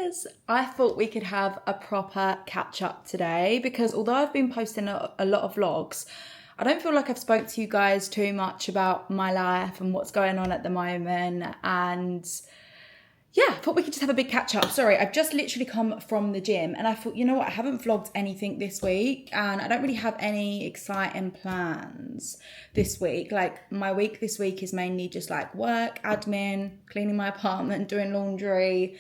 guys, I thought we could have a proper catch up today because although I've been posting a lot of vlogs, I don't feel like I've spoke to you guys too much about my life and what's going on at the moment. And yeah, I thought we could just have a big catch up. Sorry, I've just literally come from the gym and I thought, you know what, I haven't vlogged anything this week and I don't really have any exciting plans this week. Like my week this week is mainly just like work, admin, cleaning my apartment, doing laundry,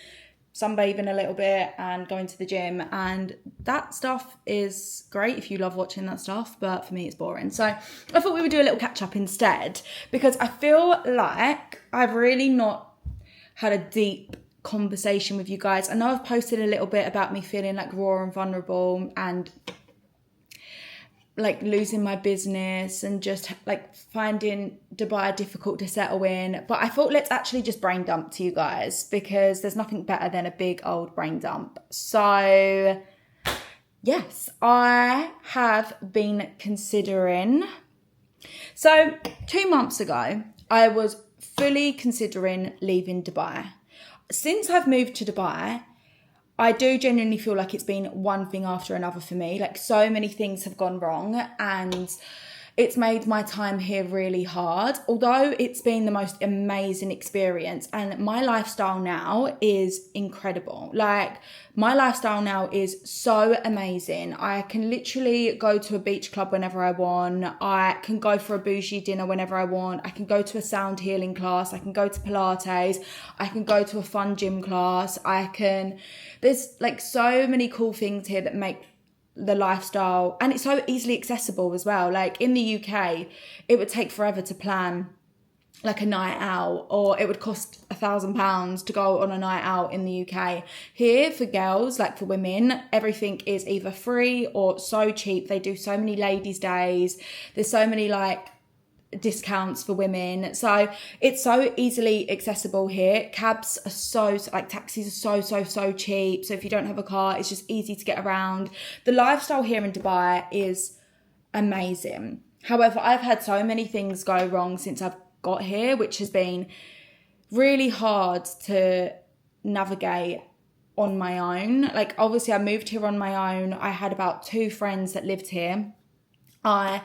sunbathing a little bit and going to the gym. And that stuff is great if you love watching that stuff, but for me it's boring. So I thought we would do a little catch up instead because I feel like I've really not had a deep conversation with you guys. I know I've posted a little bit about me feeling like raw and vulnerable and like losing my business and just like finding Dubai difficult to settle in. But I thought let's actually just brain dump to you guys because there's nothing better than a big old brain dump. So yes, I have been considering. So 2 months ago, I was fully considering leaving Dubai. Since I've moved to Dubai, I do genuinely feel like it's been one thing after another for me. Like so many things have gone wrong and it's made my time here really hard. Although it's been the most amazing experience and my lifestyle now is incredible. Like my lifestyle now is so amazing. I can literally go to a beach club whenever I want. I can go for a bougie dinner whenever I want. I can go to a sound healing class. I can go to Pilates. I can go to a fun gym class. There's like so many cool things here that make the lifestyle, and it's so easily accessible as well. Like in the UK, it would take forever to plan like a night out, or it would cost £1,000 to go on a night out in the UK. Here for girls, like for women, everything is either free or so cheap. They do so many ladies' days. There's so many like discounts for women, so it's so easily accessible here. Cabs are so like taxis are so cheap, so if you don't have a car it's just easy to get around. The lifestyle here in Dubai is amazing. However, I've had so many things go wrong since I've got here, which has been really hard to navigate on my own. Like obviously I moved here on my own. I had about 2 friends that lived here. I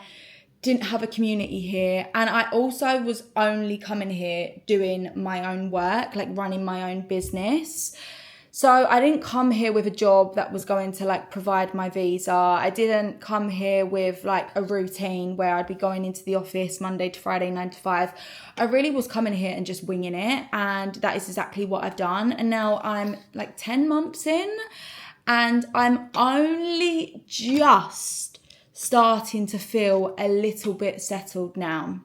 didn't have a community here, and I also was only coming here doing my own work, like running my own business. So I didn't come here with a job that was going to like provide my visa. I didn't come here with like a routine where I'd be going into the office Monday to Friday 9 to 5. I really was coming here and just winging it, and that is exactly what I've done. And now I'm like 10 months in and I'm only just starting to feel a little bit settled now.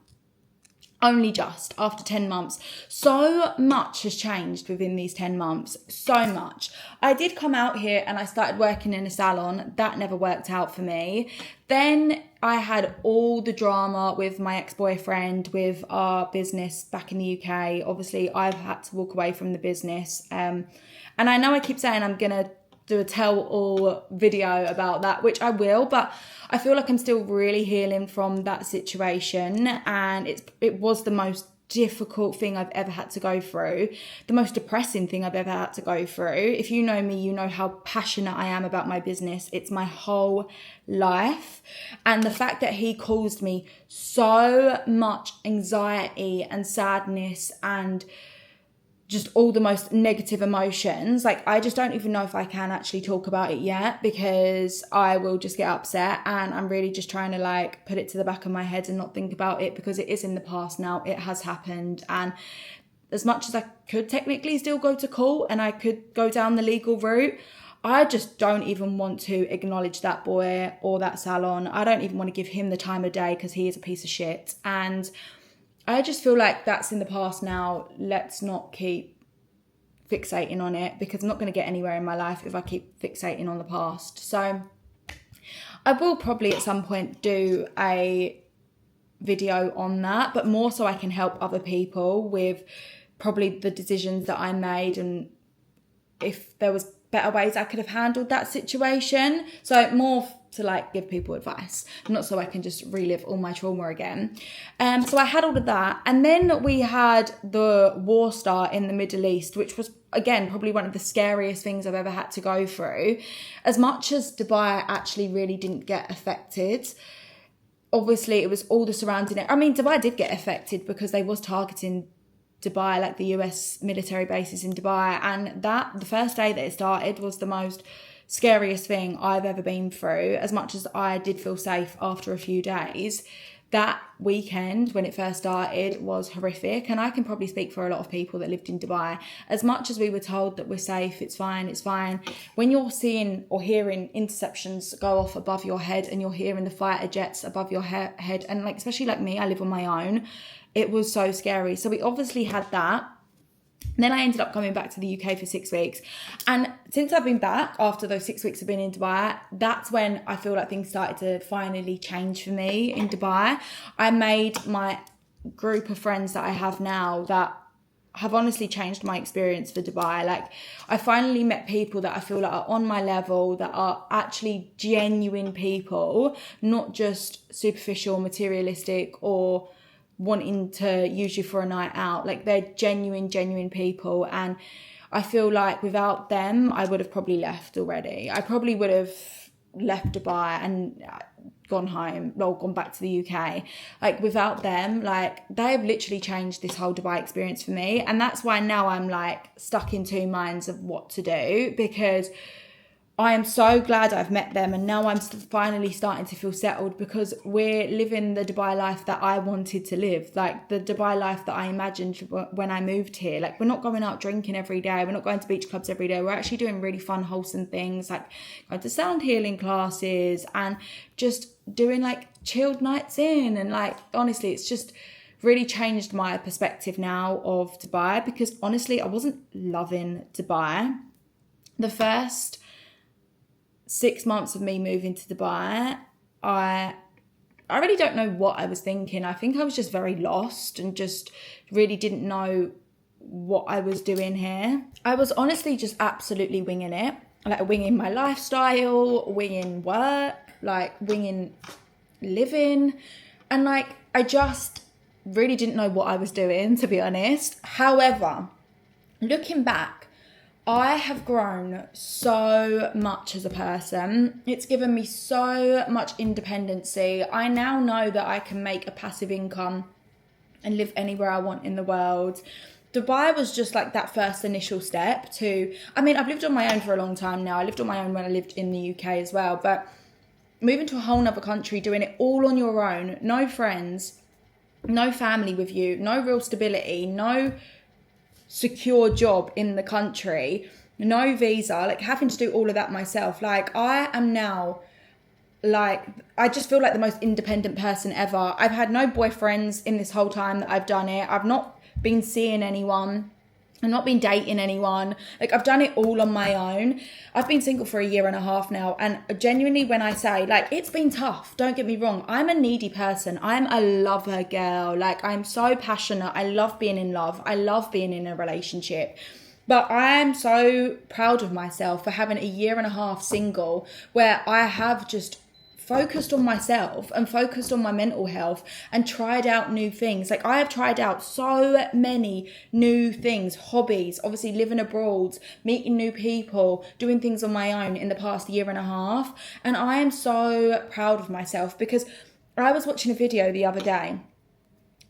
Only just after 10 months. So much has changed within these 10 months. So much. I did come out here and I started working in a salon. That never worked out for me. Then I had all the drama with my ex-boyfriend, with our business back in the UK. Obviously, I've had to walk away from the business. And I know I keep saying I'm going to do a tell-all video about that, which I will, but I feel like I'm still really healing from that situation, and it was the most difficult thing I've ever had to go through, the most depressing thing I've ever had to go through. If you know me, you know how passionate I am about my business. It's my whole life, and the fact that he caused me so much anxiety and sadness and just all the most negative emotions, like I just don't even know if I can actually talk about it yet because I will just get upset, and I'm really just trying to like put it to the back of my head and not think about it because it is in the past now. It has happened, and as much as I could technically still go to court and I could go down the legal route, I just don't even want to acknowledge that boy or that salon. I don't even want to give him the time of day because he is a piece of shit, and I just feel like that's in the past now. Let's not keep fixating on it because I'm not going to get anywhere in my life if I keep fixating on the past. So I will probably at some point do a video on that, but more so I can help other people with probably the decisions that I made and if there was better ways I could have handled that situation. So more to like give people advice, not so I can just relive all my trauma again. So I had all of that, and then we had the war start in the Middle East, which was again, probably one of the scariest things I've ever had to go through. As much as Dubai actually really didn't get affected, obviously it was all the surrounding it. I mean, Dubai did get affected because they was targeting Dubai, like the US military bases in Dubai. And that, the first day that it started was the most scariest thing I've ever been through. As much as I did feel safe after a few days, that weekend when it first started was horrific. And I can probably speak for a lot of people that lived in Dubai. As much as we were told that we're safe, it's fine, when you're seeing or hearing interceptions go off above your head and you're hearing the fighter jets above your head, and like, especially like me, I live on my own, it was so scary. So we obviously had that. Then I ended up coming back to the UK for 6 weeks. And since I've been back, after those 6 weeks of being in Dubai, that's when I feel like things started to finally change for me in Dubai. I made my group of friends that I have now that have honestly changed my experience for Dubai. Like, I finally met people that I feel like are on my level, that are actually genuine people, not just superficial, materialistic, or wanting to use you for a night out. Like, they're genuine people, and I feel like without them I would have probably left already. I probably would have left Dubai and gone home, or gone back to the UK. Like, without them, like, they have literally changed this whole Dubai experience for me. And that's why now I'm like stuck in two minds of what to do, because I am so glad I've met them, and now I'm finally starting to feel settled, because we're living the Dubai life that I wanted to live, like the Dubai life that I imagined when I moved here. Like, we're not going out drinking every day, we're not going to beach clubs every day, we're actually doing really fun, wholesome things, like going to sound healing classes and just doing like chilled nights in. And like, honestly, it's just really changed my perspective now of Dubai, because honestly, I wasn't loving Dubai. The first 6 months of me moving to Dubai, I really don't know what I was thinking. I think I was just very lost and just really didn't know what I was doing here. I was honestly just absolutely winging it, like winging my lifestyle, winging work, like winging living. And like, I just really didn't know what I was doing, to be honest. However, looking back, I have grown so much as a person. It's given me so much independency. I now know that I can make a passive income and live anywhere I want in the world. Dubai was just like that first initial step to, I mean, I've lived on my own for a long time now. I lived on my own when I lived in the UK as well, but moving to a whole nother country, doing it all on your own, no friends, no family with you, no real stability, no secure job in the country, no visa, like having to do all of that myself. Like, I am now, like, I just feel like the most independent person ever. I've had no boyfriends in this whole time that I've done it. I've not been seeing anyone. I've not been dating anyone. Like, I've done it all on my own. I've been single for 1.5 years now. And genuinely, when I say, like, it's been tough, don't get me wrong. I'm a needy person. I'm a lover girl. Like, I'm so passionate. I love being in love. I love being in a relationship. But I am so proud of myself for having 1.5 years single, where I have just focused on myself and focused on my mental health and tried out new things. Like, I have tried out so many new things, hobbies, obviously living abroad, meeting new people, doing things on my own in the past 1.5 years. And I am so proud of myself, because I was watching a video the other day,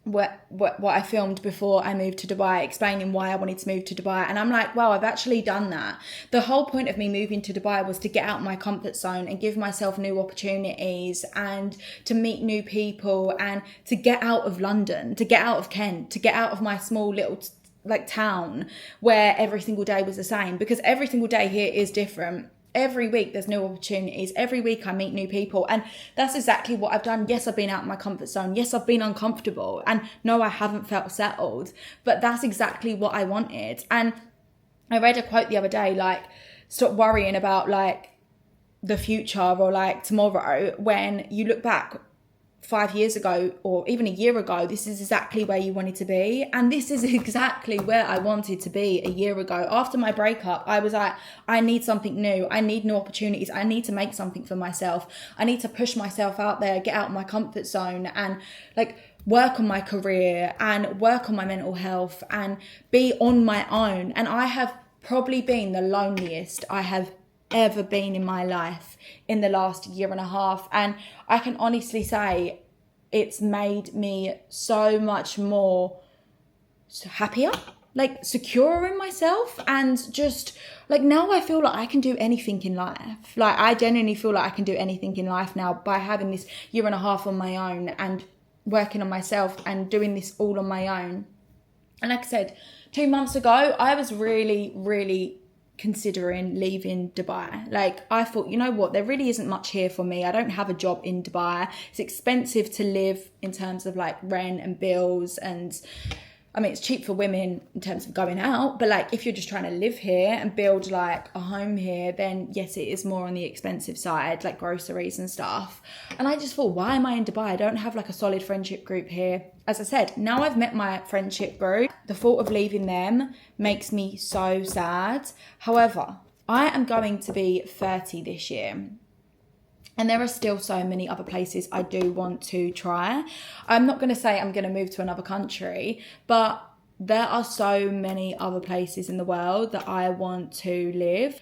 what I filmed before I moved to Dubai, explaining why I wanted to move to Dubai. And I'm like, wow, I've actually done that. The whole point of me moving to Dubai was to get out my comfort zone and give myself new opportunities, and to meet new people, and to get out of London, to get out of Kent, to get out of my small little like town where every single day was the same, because every single day here is different. Every week there's new opportunities. Every week I meet new people. And that's exactly what I've done. Yes, I've been out of my comfort zone. Yes, I've been uncomfortable. And no, I haven't felt settled. But that's exactly what I wanted. And I read a quote the other day, like, stop worrying about like the future or like tomorrow. When you look back 5 years ago or even 1 year ago, this is exactly where you wanted to be. And this is exactly where I wanted to be 1 year ago. After my breakup, I was like, I need something new. I need new opportunities. I need to make something for myself. I need to push myself out there, get out of my comfort zone, and like work on my career and work on my mental health and be on my own. And I have probably been the loneliest I have ever been in my life in the last year and a half. And I can honestly say it's made me so much more happier, like secure in myself, and just like now I feel like I can do anything in life. Like I genuinely feel like I can do anything in life now by having this year and a half on my own and working on myself and doing this all on my own. And like I said, 2 months ago, I was really considering leaving Dubai. Like I thought, you know what, there really isn't much here for me. I don't have a job in Dubai. It's expensive to live in terms of like rent and bills, and I mean, it's cheap for women in terms of going out, but like if you're just trying to live here and build like a home here, then yes, it is more on the expensive side, like groceries and stuff. And I just thought, why am I in Dubai? I don't have like a solid friendship group here. As I said, now I've met my friendship group, the thought of leaving them makes me so sad. However, I am going to be 30 this year. And there are still so many other places I do want to try. I'm not going to say I'm going to move to another country, but there are so many other places in the world that I want to live.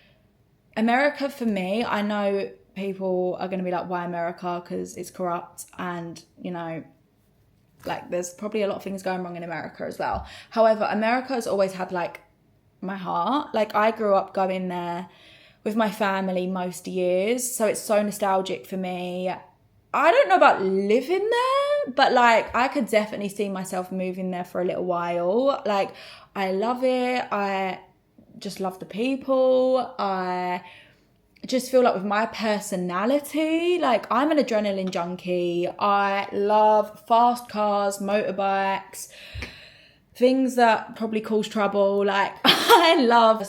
America for me, I know people are going to be like, why America? Because it's corrupt and, you know, like there's probably a lot of things going wrong in America as well. However, America has always had like my heart. Like I grew up going there with my family most years, so it's so nostalgic for me. I don't know about living there, but like I could definitely see myself moving there for a little while. Like I love it. I just love the people. I just feel like with my personality, like I'm an adrenaline junkie. I love fast cars, motorbikes, things that probably cause trouble. Like I love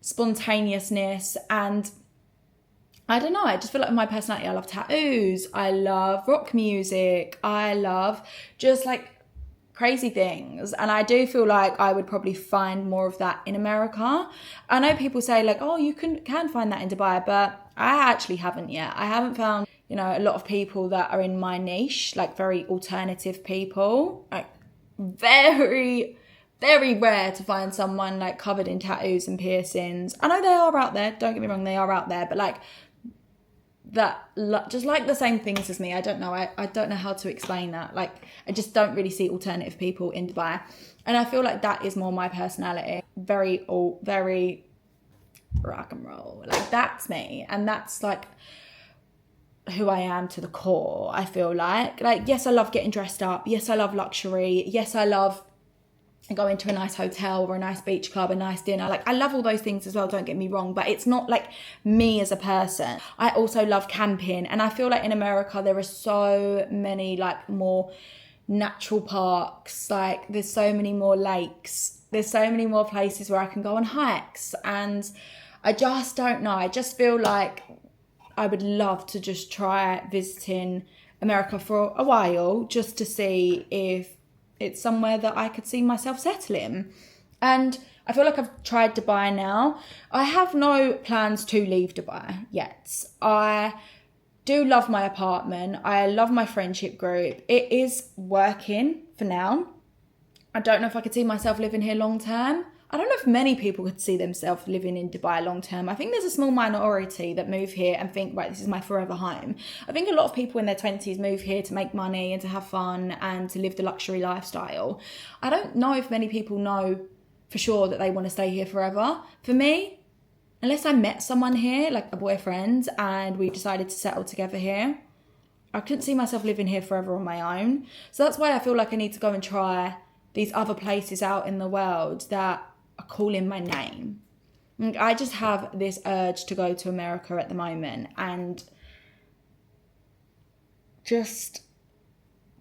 spontaneousness, and I don't know, I just feel like my personality, I love tattoos, I love rock music, I love just like crazy things, and I do feel like I would probably find more of that in America. I know people say like, oh, you can find that in Dubai, but I actually haven't yet. I haven't found, you know, a lot of people that are in my niche, like very alternative people, like very rare to find someone like covered in tattoos and piercings. I know they are out there, don't get me wrong, they are out there, but like that, just like the same things as me. I don't know, I don't know how to explain that. Like I just don't really see alternative people in Dubai, and I feel like that is more my personality. Very rock and roll, like that's me, and that's like who I am to the core. I feel like yes, I love getting dressed up, yes, I love luxury, yes, I love going to a nice hotel or a nice beach club, a nice dinner. Like I love all those things as well, don't get me wrong, but it's not like me as a person. I also love camping, and I feel like in America there are so many like more natural parks, like there's so many more lakes, there's so many more places where I can go on hikes, and I just don't know, I just feel like I would love to just try visiting America for a while just to see if it's somewhere that I could see myself settling. And I feel like I've tried Dubai now. I have no plans to leave Dubai yet. I do love my apartment. I love my friendship group. It is working for now. I don't know if I could see myself living here long term. I don't know if many people could see themselves living in Dubai long term. I think there's a small minority that move here and think, right, this is my forever home. I think a lot of people in their 20s move here to make money and to have fun and to live the luxury lifestyle. I don't know if many people know for sure that they want to stay here forever. For me, unless I met someone here, like a boyfriend, and we decided to settle together here, I couldn't see myself living here forever on my own. So that's why I feel like I need to go and try these other places out in the world that are calling my name. I just have this urge to go to America at the moment and just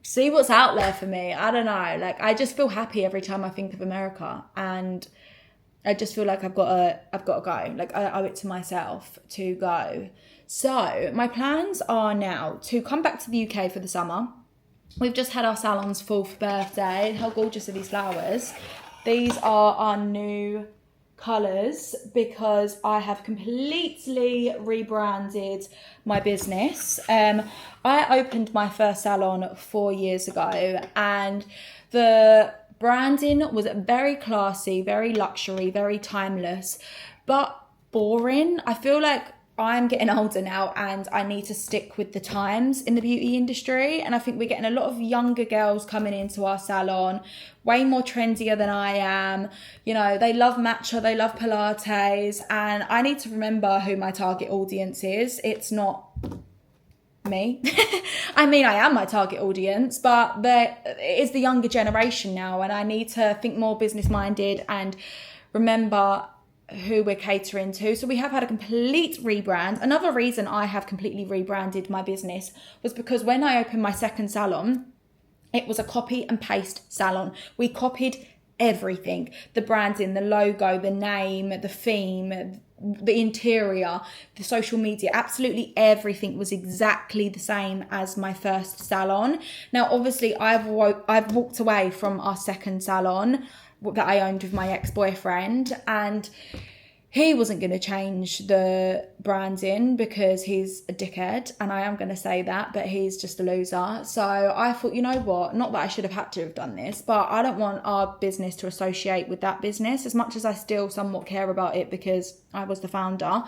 see what's out there for me. I don't know, like I just feel happy every time I think of America, and I just feel like I've got to go. Like I owe it to myself to go. So my plans are now to come back to the UK for the summer. We've just had our salon's 4th birthday. How gorgeous are these flowers? These are our new colours because I have completely rebranded my business. I opened my first salon 4 years ago, and the branding was very classy, very luxury, very timeless, but boring. I feel like I'm getting older now and I need to stick with the times in the beauty industry. And I think we're getting a lot of younger girls coming into our salon, way more trendier than I am. You know, they love matcha, they love Pilates. And I need to remember who my target audience is. It's not me. I mean, I am my target audience, but it is the younger generation now. And I need to think more business minded and remember who we're catering to. So we have had a complete rebrand. Another reason I have completely rebranded my business was because when I opened my second salon, it was a copy and paste salon. We copied everything: the branding, the logo, the name, the theme, the interior, the social media, absolutely everything was exactly the same as my first salon. Now, obviously, I've walked away from our second salon that I owned with my ex-boyfriend, and he wasn't going to change the branding because he's a dickhead, and I am going to say that, but he's just a loser. So I thought, you know what, not that I should have had to have done this, but I don't want our business to associate with that business, as much as I still somewhat care about it because I was the founder.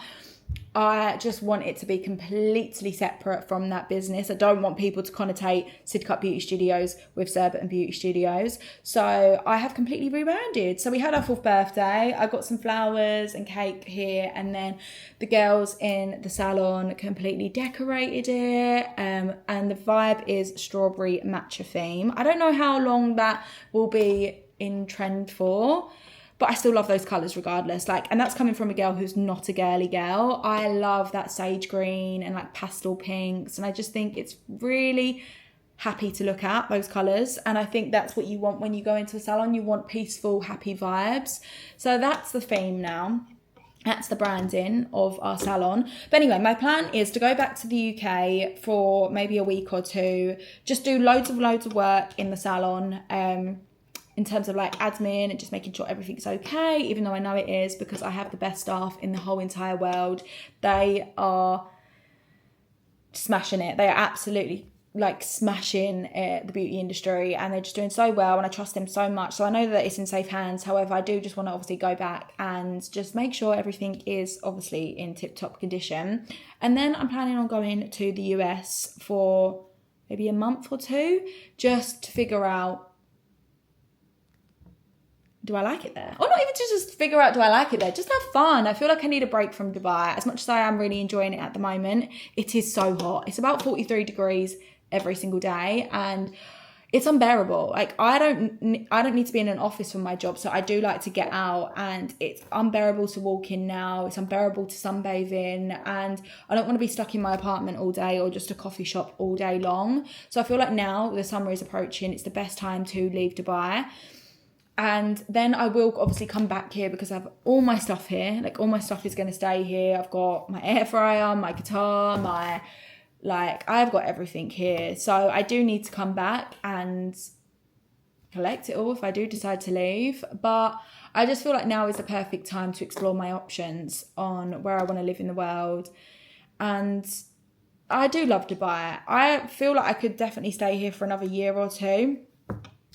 I just want it to be completely separate from that business. I don't want people to connotate Sidcup Beauty Studios with Surbiton Beauty Studios. So I have completely rebranded. So we had our 4th birthday. I got some flowers and cake here, and then the girls in the salon completely decorated it. And the vibe is strawberry matcha theme. I don't know how long that will be in trend for, but I still love those colours regardless. And that's coming from a girl who's not a girly girl. I love that sage green and pastel pinks. And I just think it's really happy to look at, those colours. And I think that's what you want when you go into a salon. You want peaceful, happy vibes. So that's the theme now. That's the branding of our salon. But anyway, my plan is to go back to the UK for maybe a week or two. Just do loads of work in the salon. In terms of admin and just making sure everything's okay, even though I know it is, because I have the best staff in the whole entire world. They are smashing it. They are absolutely smashing the beauty industry, and they're just doing so well, and I trust them so much. So I know that it's in safe hands. However, I do just want to obviously go back and just make sure everything is obviously in tip-top condition. And then I'm planning on going to the US for maybe a month or two, just to figure out, do I like it there? Or not even to just figure out, do I like it there? Just have fun. I feel like I need a break from Dubai. As much as I am really enjoying it at the moment, it is so hot. It's about 43 degrees every single day, and it's unbearable. I don't need to be in an office for my job, so I do like to get out, and it's unbearable to walk in now. It's unbearable to sunbathe in, and I don't want to be stuck in my apartment all day or just a coffee shop all day long. So I feel like now the summer is approaching. It's the best time to leave Dubai. And then I will obviously come back here because I have all my stuff here. All my stuff is going to stay here. I've got my air fryer, my guitar, I've got everything here. So I do need to come back and collect it all if I do decide to leave. But I just feel like now is the perfect time to explore my options on where I want to live in the world. And I do love Dubai. I feel like I could definitely stay here for another year or two.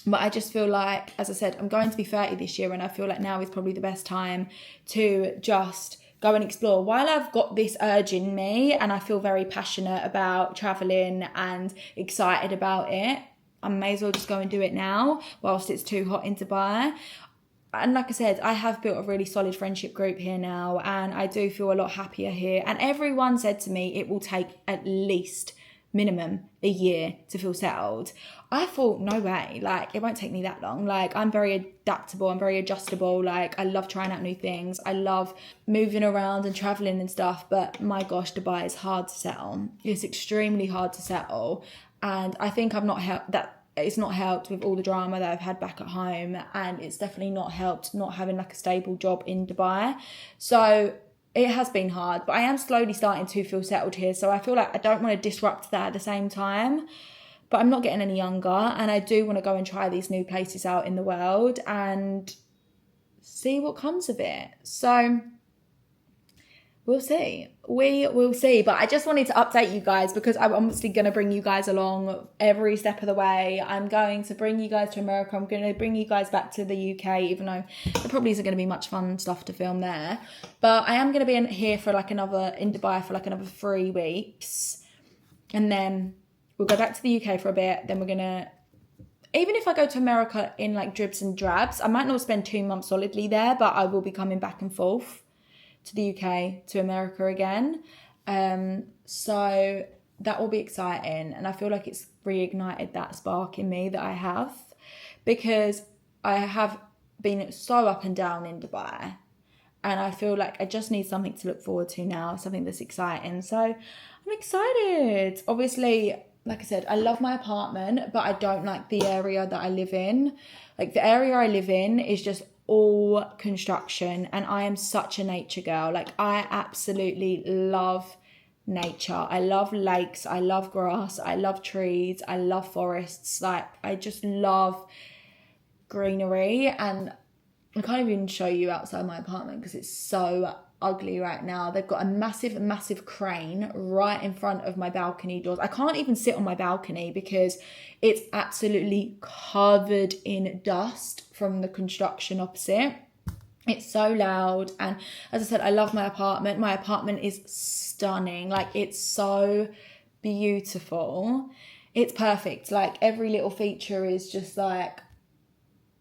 But I just feel like, as I said, I'm going to be 30 this year, and I feel like now is probably the best time to just go and explore. While I've got this urge in me and I feel very passionate about travelling and excited about it, I may as well just go and do it now whilst it's too hot in Dubai. And like I said, I have built a really solid friendship group here now, and I do feel a lot happier here. And everyone said to me it will take at least minimum a year to feel settled. I thought, no way, it won't take me that long. I'm very adaptable, I'm very adjustable. I love trying out new things. I love moving around and traveling and stuff, but my gosh, Dubai is hard to settle. It's extremely hard to settle. And I think it's not helped with all the drama that I've had back at home, and it's definitely not helped not having a stable job in Dubai. So it has been hard, but I am slowly starting to feel settled here. So I feel like I don't want to disrupt that at the same time, but I'm not getting any younger, and I do want to go and try these new places out in the world and see what comes of it. So we'll see. We will see. But I just wanted to update you guys because I'm obviously going to bring you guys along every step of the way. I'm going to bring you guys to America. I'm going to bring you guys back to the UK, even though there probably isn't going to be much fun stuff to film there. But I am going to be in Dubai for like another 3 weeks. And then we'll go back to the UK for a bit. Then we're going to, even if I go to America in like dribs and drabs, I might not spend 2 months solidly there, but I will be coming back and forth to the UK, to America again. So that will be exciting. And I feel like it's reignited that spark in me that I have, because I have been so up and down in Dubai. And I feel like I just need something to look forward to now, something that's exciting. So I'm excited. Obviously, like I said, I love my apartment, but I don't like the area that I live in. Like the area I live in is just all construction, and I am such a nature girl. Like I absolutely love nature. I love lakes, I love grass, I love trees, I love forests. Like I just love greenery, and I can't even show you outside my apartment because it's so ugly right now. They've got a massive crane right in front of my balcony doors. I can't even sit on my balcony because it's absolutely covered in dust from the construction opposite. It's so loud. And as I said, I love my apartment. My apartment is stunning. Like it's so beautiful. It's perfect. Like every little feature is just like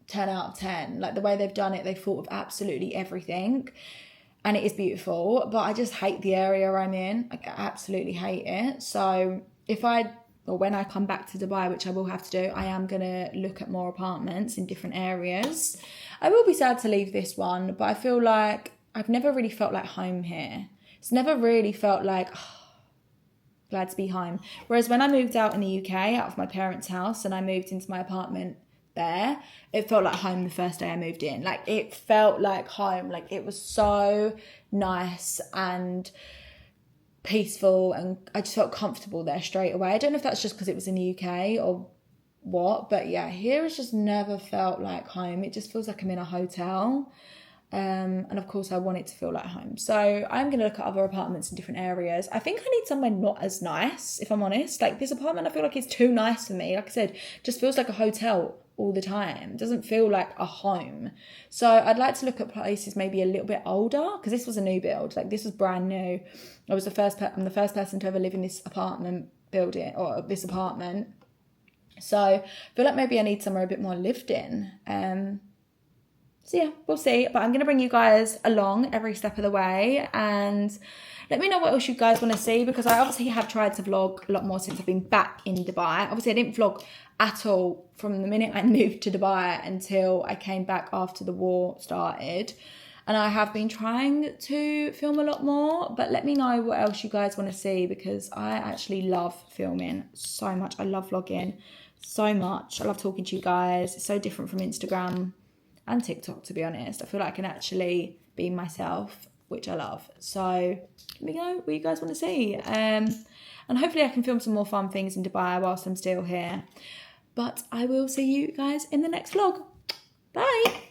10 out of 10. Like the way they've done it, they've thought of absolutely everything. And it is beautiful, but I just hate the area I'm in. Like, I absolutely hate it. So when I come back to Dubai, which I will have to do, I am going to look at more apartments in different areas. I will be sad to leave this one, but I feel like I've never really felt like home here. It's never really felt like, glad to be home. Whereas when I moved out in the UK, out of my parents' house, and I moved into my apartment there, it felt like home the first day I moved in. Like it felt like home. Like it was so nice and peaceful, and I just felt comfortable there straight away. I don't know if that's just because it was in the UK or what, but yeah, here it's just never felt like home. It just feels like I'm in a hotel. And of course I want it to feel like home. So I'm going to look at other apartments in different areas. I think I need somewhere not as nice, if I'm honest. Like this apartment, I feel like it's too nice for me. Like I said, just feels like a hotel all the time. It doesn't feel like a home. So I'd like to look at places maybe a little bit older, because this was a new build. Like this was brand new. I'm the first person to ever live in this apartment building, or this apartment. So I feel like maybe I need somewhere a bit more lived in. So yeah, we'll see. But I'm going to bring you guys along every step of the way, and let me know what else you guys want to see, because I obviously have tried to vlog a lot more since I've been back in Dubai. Obviously, I didn't vlog at all from the minute I moved to Dubai until I came back after the war started. And I have been trying to film a lot more, but let me know what else you guys want to see, because I actually love filming so much. I love vlogging so much. I love talking to you guys. It's so different from Instagram and TikTok, to be honest. I feel like I can actually be myself, which I love. So let me know what you guys want to see. And hopefully I can film some more fun things in Dubai whilst I'm still here. But I will see you guys in the next vlog. Bye.